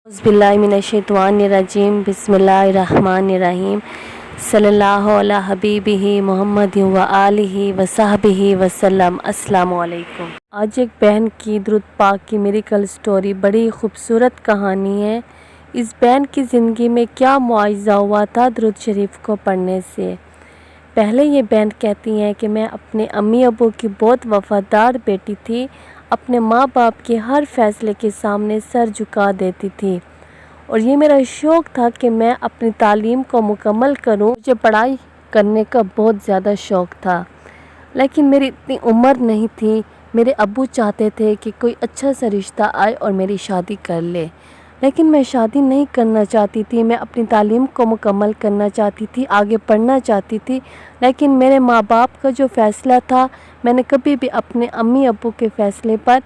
बिस्मिल्लाहिर्रहमानिर्रहीम बिस्मिल्लाहिर्रहमानिर्रहीम सल्लल्लाहु अला हबीबिही मोहम्मद व आलिहि व सहबिही वसल्लम। अस्सलामु अलैकुम। आज एक बहन की दुरूद पाक की मिरेकल स्टोरी, बड़ी खूबसूरत कहानी है। इस बहन की ज़िंदगी में क्या मुआजिज़ा हुआ था दुरूद शरीफ को पढ़ने से। पहले ये बहन कहती हैं कि मैं अपने अम्मी अबू की बहुत वफ़ादार बेटी थी। अपने माँ बाप के हर फ़ैसले के सामने सर झुका देती थी और ये मेरा शौक़ था कि मैं अपनी तालीम को मुकम्मल करूं। मुझे पढ़ाई करने का बहुत ज़्यादा शौक़ था, लेकिन मेरी इतनी उम्र नहीं थी। मेरे अब्बू चाहते थे कि कोई अच्छा सा रिश्ता आए और मेरी शादी कर ले, लेकिन मैं शादी नहीं करना चाहती थी। मैं अपनी तालीम को मुकम्मल करना चाहती थी, आगे पढ़ना चाहती थी। लेकिन मेरे माँ बाप का जो फ़ैसला था, मैंने कभी भी अपने अम्मी अब्बू के फ़ैसले पर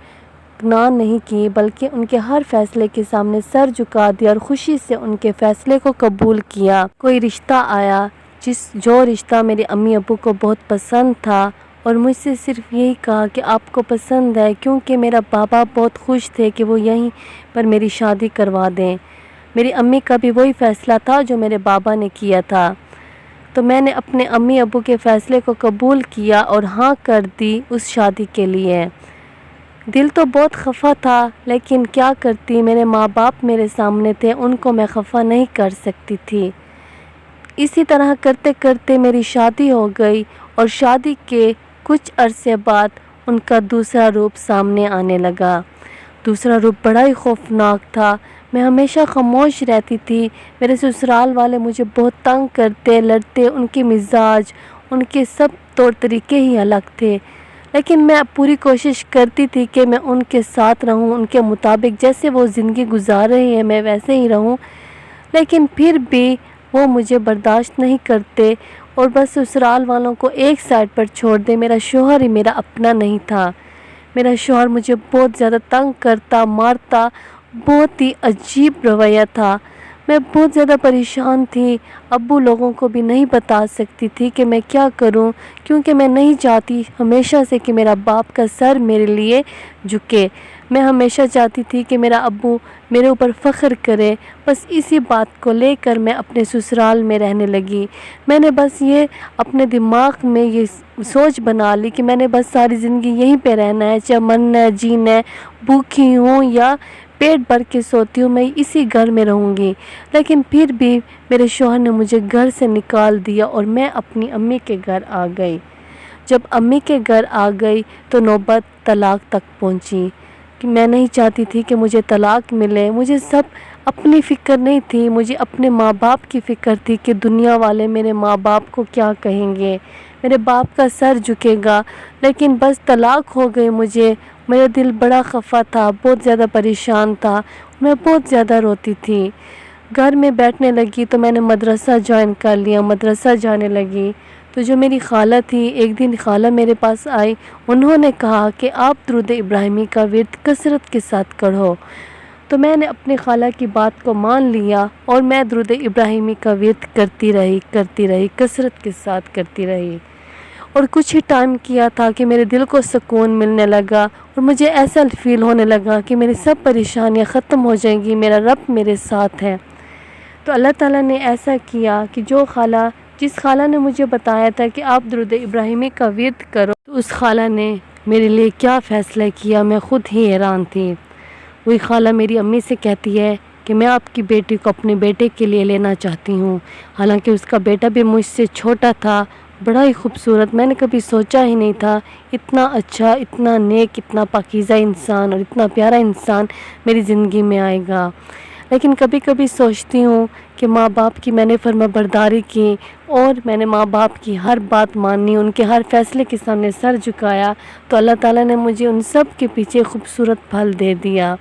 ना नहीं की, बल्कि उनके हर फ़ैसले के सामने सर झुका दिया और ख़ुशी से उनके फ़ैसले को कबूल किया। कोई रिश्ता आया जो रिश्ता मेरे अम्मी अब्बू को बहुत पसंद था और मुझसे सिर्फ यही कहा कि आपको पसंद है, क्योंकि मेरा बाबा बहुत खुश थे कि वो यहीं पर मेरी शादी करवा दें। मेरी अम्मी का भी वही फ़ैसला था जो मेरे बाबा ने किया था। तो मैंने अपने अम्मी अब्बू के फ़ैसले को कबूल किया और हाँ कर दी उस शादी के लिए। दिल तो बहुत खफा था, लेकिन क्या करती, मेरे माँ बाप मेरे सामने थे, उनको मैं खफा नहीं कर सकती थी। इसी तरह करते करते मेरी शादी हो गई और शादी के कुछ अरसे बाद उनका दूसरा रूप सामने आने लगा। दूसरा रूप बड़ा ही खौफनाक था। मैं हमेशा खामोश रहती थी। मेरे ससुराल वाले मुझे बहुत तंग करते, लड़ते। उनके मिजाज, उनके सब तौर तरीके ही अलग थे, लेकिन मैं पूरी कोशिश करती थी कि मैं उनके साथ रहूं, उनके मुताबिक जैसे वो ज़िंदगी गुजार रहे हैं मैं वैसे ही रहूं। लेकिन फिर भी वो मुझे बर्दाश्त नहीं करते और बस ससुराल वालों को एक साइड पर छोड़ दे। मेरा शौहर ही मेरा अपना नहीं था। मेरा शौहर मुझे बहुत ज़्यादा तंग करता, मारता, बहुत ही अजीब रवैया था। मैं बहुत ज़्यादा परेशान थी। अब्बू लोगों को भी नहीं बता सकती थी कि मैं क्या करूं, क्योंकि मैं नहीं चाहती हमेशा से कि मेरा बाप का सर मेरे लिए झुके। मैं हमेशा चाहती थी कि मेरा अब्बू मेरे ऊपर फ़ख्र करे। बस इसी बात को लेकर मैं अपने ससुराल में रहने लगी। मैंने बस ये अपने दिमाग में ये सोच बना ली कि मैंने बस सारी ज़िंदगी यहीं पे रहना है, चाहे मरना है, जीना है, भूखी हूँ या पेट भर के सोती हूँ, मैं इसी घर में रहूँगी। लेकिन फिर भी मेरे शौहर ने मुझे घर से निकाल दिया और मैं अपनी अम्मी के घर आ गई। जब अम्मी के घर आ गई तो नौबत तलाक तक पहुँची कि मैं नहीं चाहती थी कि मुझे तलाक मिले। मुझे सब अपनी फ़िक्र नहीं थी, मुझे अपने माँ बाप की फ़िक्र थी कि दुनिया वाले मेरे माँ बाप को क्या कहेंगे, मेरे बाप का सर झुकेगा। लेकिन बस तलाक हो गई मुझे। मेरा दिल बड़ा खफा था, बहुत ज़्यादा परेशान था, मैं बहुत ज़्यादा रोती थी। घर में बैठने लगी तो मैंने मदरसा ज्वाइन कर लिया, मदरसा जाने लगी। तो जो मेरी खाला थी, एक दिन खाला मेरे पास आई। उन्होंने कहा कि आप दुरूद इब्राहिमी का विर्द कसरत के साथ करो। तो मैंने अपनी खाला की बात को मान लिया और मैं दुरूद इब्राहिमी का विर्द करती रही, कसरत के साथ करती रही। और कुछ ही टाइम किया था कि मेरे दिल को सुकून मिलने लगा और मुझे ऐसा फ़ील होने लगा कि मेरी सब परेशानियां ख़त्म हो जाएंगी, मेरा रब मेरे साथ है। तो अल्लाह ताला ने ऐसा किया कि जिस खाला ने मुझे बताया था कि आप दुरूद इब्राहिमी का विर्द करो, तो उस खाला ने मेरे लिए क्या फ़ैसला किया, मैं ख़ुद ही हैरान थी। वही खाला मेरी अम्मी से कहती है कि मैं आपकी बेटी को अपने बेटे के लिए लेना चाहती हूँ। हालांकि उसका बेटा भी मुझसे छोटा था, बड़ा ही खूबसूरत। मैंने कभी सोचा ही नहीं था इतना अच्छा, इतना नेक, इतना पाकीज़ा इंसान और इतना प्यारा इंसान मेरी ज़िंदगी में आएगा। लेकिन कभी कभी सोचती हूँ कि माँ बाप की मैंने फर्माबरदारी की और मैंने माँ बाप की हर बात मानी, उनके हर फ़ैसले के सामने सर झुकाया, तो अल्लाह ताला ने मुझे उन सब के पीछे खूबसूरत फल दे दिया।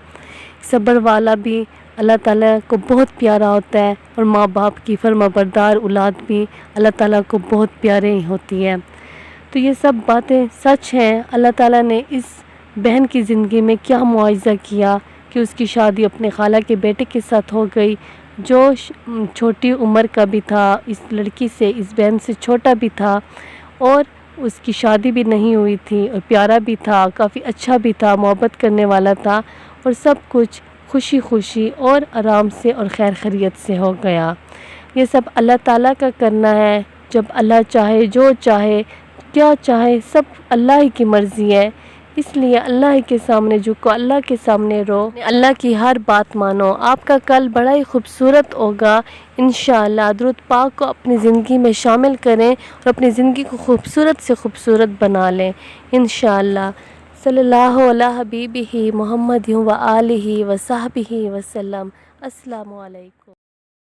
सब्र वाला भी अल्लाह ताला को बहुत प्यारा होता है और माँ बाप की फर्माबरदार औलाद भी अल्लाह ताला को बहुत प्यारे होती है। तो ये सब बातें सच हैं। अल्लाह ताला ने इस बहन की ज़िंदगी में क्या मुआजिज़ा किया कि उसकी शादी अपने खाला के बेटे के साथ हो गई, जो छोटी उम्र का भी था, इस लड़की से, इस बहन से छोटा भी था, और उसकी शादी भी नहीं हुई थी और प्यारा भी था, काफ़ी अच्छा भी था, मोहब्बत करने वाला था और सब कुछ خوشی خوشی اور آرام سے اور خیر خیریت سے ہو گیا۔ یہ سب اللہ تعالیٰ کا کرنا ہے، جب اللہ چاہے، جو چاہے، کیا چاہے، سب اللہ ہی کی مرضی ہے۔ اس لیے اللہ کے سامنے جھکو، اللہ کے سامنے رو، اللہ کی ہر بات مانو۔ آپ کا کل بڑا ہی خوبصورت ہوگا انشاءاللہ۔ درود پاک کو اپنی زندگی میں شامل کریں اور اپنی زندگی کو خوبصورت سے خوبصورت بنا لیں انشاءاللہ۔ صلی اللہ علی حبیبہ محمد و آلہ و صحبہ وسلم۔ السلام علیکم۔